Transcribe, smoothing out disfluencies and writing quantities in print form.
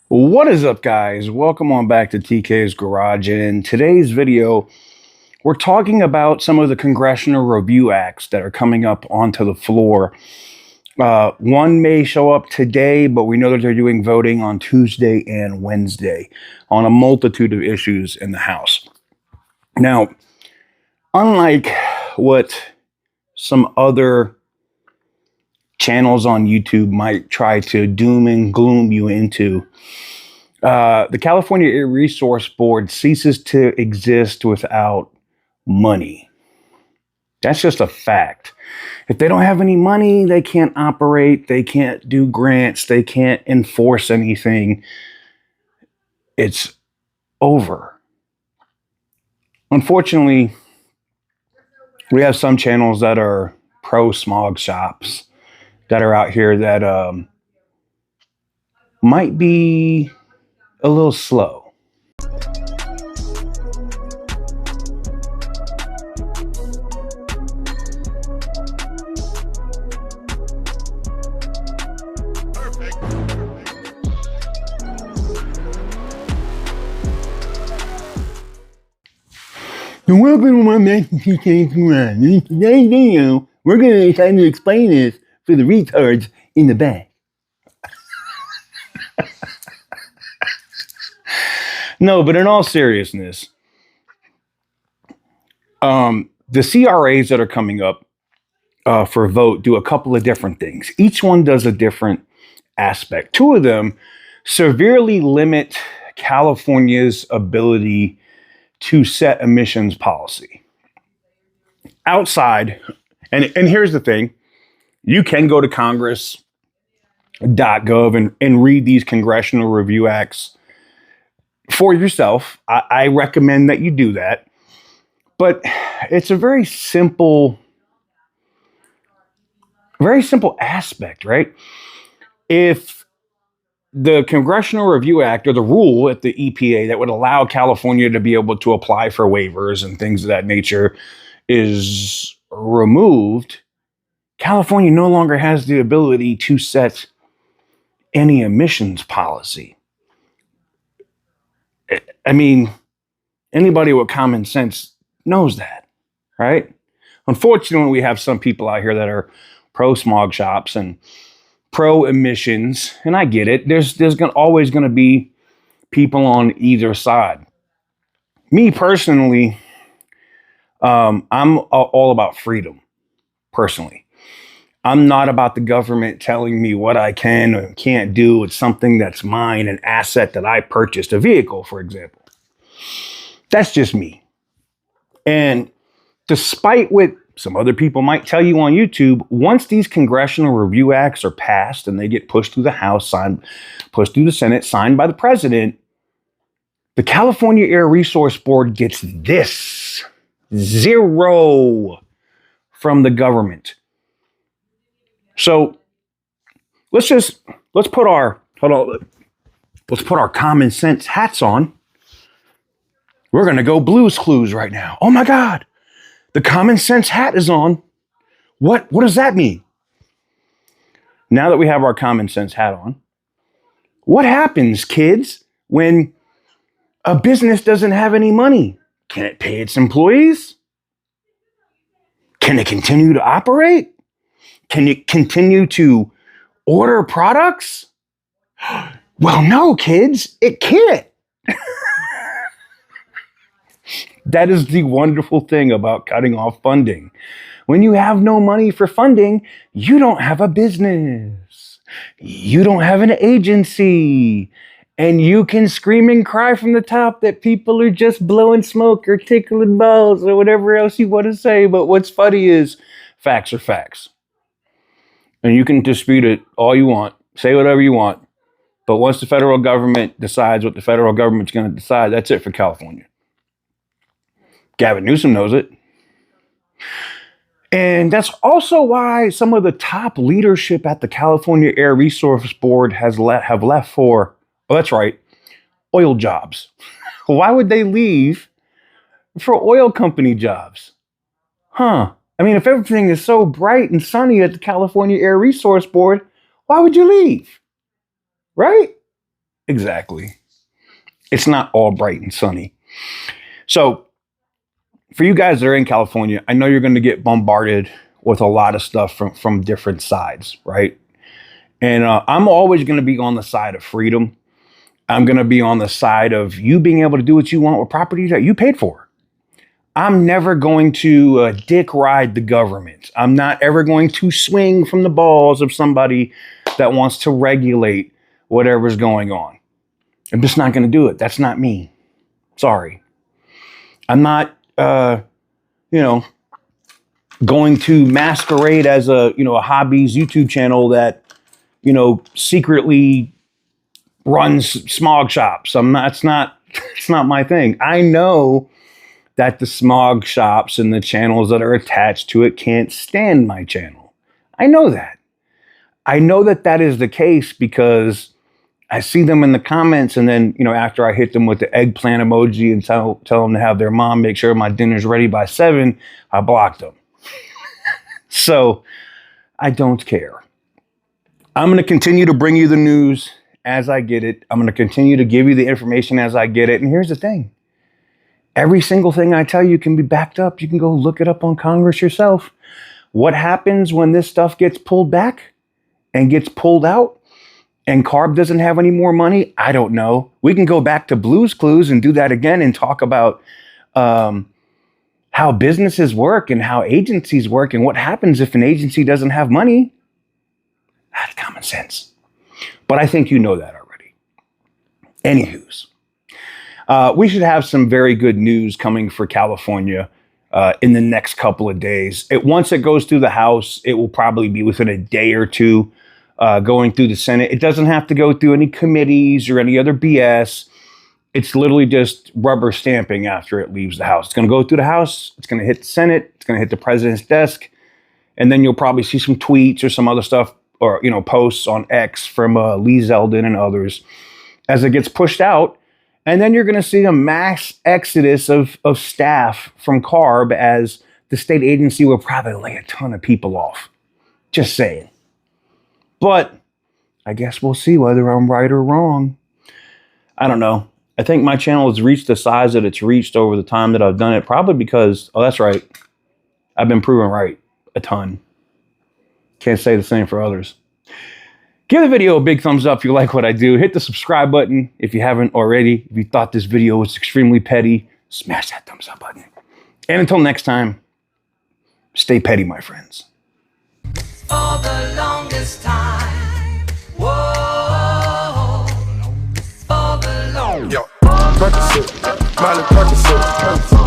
What is up, guys? Welcome on back to TK's Garage. And in today's video, we're talking about some of the congressional review acts that are coming up onto the floor. One may show up today, but we know that they're doing voting on Tuesday and Wednesday on a multitude of issues in the House. Now, unlike what some other channels on YouTube might try to doom and gloom you into, the California Air Resource Board ceases to exist without money. That's just a fact. If they don't have any money, they can't operate, they can't do grants, they can't enforce anything. It's over. Unfortunately, we have some channels that are pro-smog shops that are out here that might be a little slow. So welcome to my Master TK's Garage. In today's video, we're going to try to explain this for the retards in the back. No, but in all seriousness, the CRAs that are coming up for a vote do a couple of different things. Each one does a different aspect. Two of them severely limit California's ability to set emissions policy. Outside, and here's the thing, you can go to congress.gov and read these congressional review acts for yourself. I recommend that you do that. But it's a very simple aspect, right? If the Congressional Review Act, or the rule at the EPA that would allow California to be able to apply for waivers and things of that nature, is removed, California no longer has the ability to set any emissions policy. I mean, anybody with common sense knows that, right? Unfortunately, we have some people out here that are pro-smog shops and pro-emissions, and I get it. There's always going to be people on either side. Me personally, I'm all about freedom, personally. I'm not about the government telling me what I can or can't do. It's something that's mine, an asset that I purchased, a vehicle, for example. That's just me. And despite what some other people might tell you on YouTube, once these congressional review acts are passed and they get pushed through the House, pushed through the Senate, signed by the president, the California Air Resource Board gets this: zero from the government. So let's put our common sense hats on. We're going to go Blue's Clues right now. Oh my God. The common sense hat is on. What does that mean? Now that we have our common sense hat on, what happens, kids, when a business doesn't have any money? Can it pay its employees? Can it continue to operate? Can it continue to order products? Well, no, kids, it can't. That is the wonderful thing about cutting off funding. When you have no money for funding, you don't have a business. You don't have an agency. And you can scream and cry from the top that people are just blowing smoke or tickling balls or whatever else you want to say. But what's funny is facts are facts. And you can dispute it all you want. Say whatever you want. But once the federal government decides what the federal government's going to decide, that's it for California. Gavin Newsom knows it. And that's also why some of the top leadership at the California Air Resource Board have left for, oh, that's right, oil jobs. Why would they leave for oil company jobs? I mean, if everything is so bright and sunny at the California Air Resource Board, why would you leave? Right? Exactly. It's not all bright and sunny. So for you guys that are in California, I know you're going to get bombarded with a lot of stuff from different sides, right? And I'm always going to be on the side of freedom. I'm going to be on the side of you being able to do what you want with property that you paid for. I'm never going to dick ride the government. I'm not ever going to swing from the balls of somebody that wants to regulate whatever's going on. I'm just not going to do it. That's not me. Sorry. I'm not, going to masquerade as a hobbies YouTube channel that, secretly runs smog shops. It's not my thing. I know that the smog shops and the channels that are attached to it can't stand my channel. I know that. I know that that is the case because I see them in the comments, and then, after I hit them with the eggplant emoji and tell them to have their mom make sure my dinner's ready by 7, I blocked them. So I don't care. I'm going to continue to bring you the news as I get it. I'm going to continue to give you the information as I get it. And here's the thing. Every single thing I tell you can be backed up. You can go look it up on Congress yourself. What happens when this stuff gets pulled back and gets pulled out and CARB doesn't have any more money? I don't know. We can go back to Blue's Clues and do that again and talk about how businesses work and how agencies work and what happens if an agency doesn't have money. That's common sense. But I think you know that already. Anywho's. We should have some very good news coming for California in the next couple of days. Once it goes through the House, it will probably be within a day or two going through the Senate. It doesn't have to go through any committees or any other BS. It's literally just rubber stamping after it leaves the House. It's going to go through the House. It's going to hit the Senate. It's going to hit the president's desk. And then you'll probably see some tweets or some other stuff or, posts on X from Lee Zeldin and others as it gets pushed out. And then you're going to see a mass exodus of staff from CARB as the state agency will probably lay a ton of people off. Just saying. But I guess we'll see whether I'm right or wrong. I don't know. I think my channel has reached the size that it's reached over the time that I've done it. Probably because, that's right, I've been proven right a ton. Can't say the same for others. Give the video a big thumbs up if you like what I do. Hit the subscribe button if you haven't already. If you thought this video was extremely petty, smash that thumbs up button. And until next time, stay petty, my friends. For the longest time. Whoa. For the longest time. Yo, Percocet, Miley Percocet.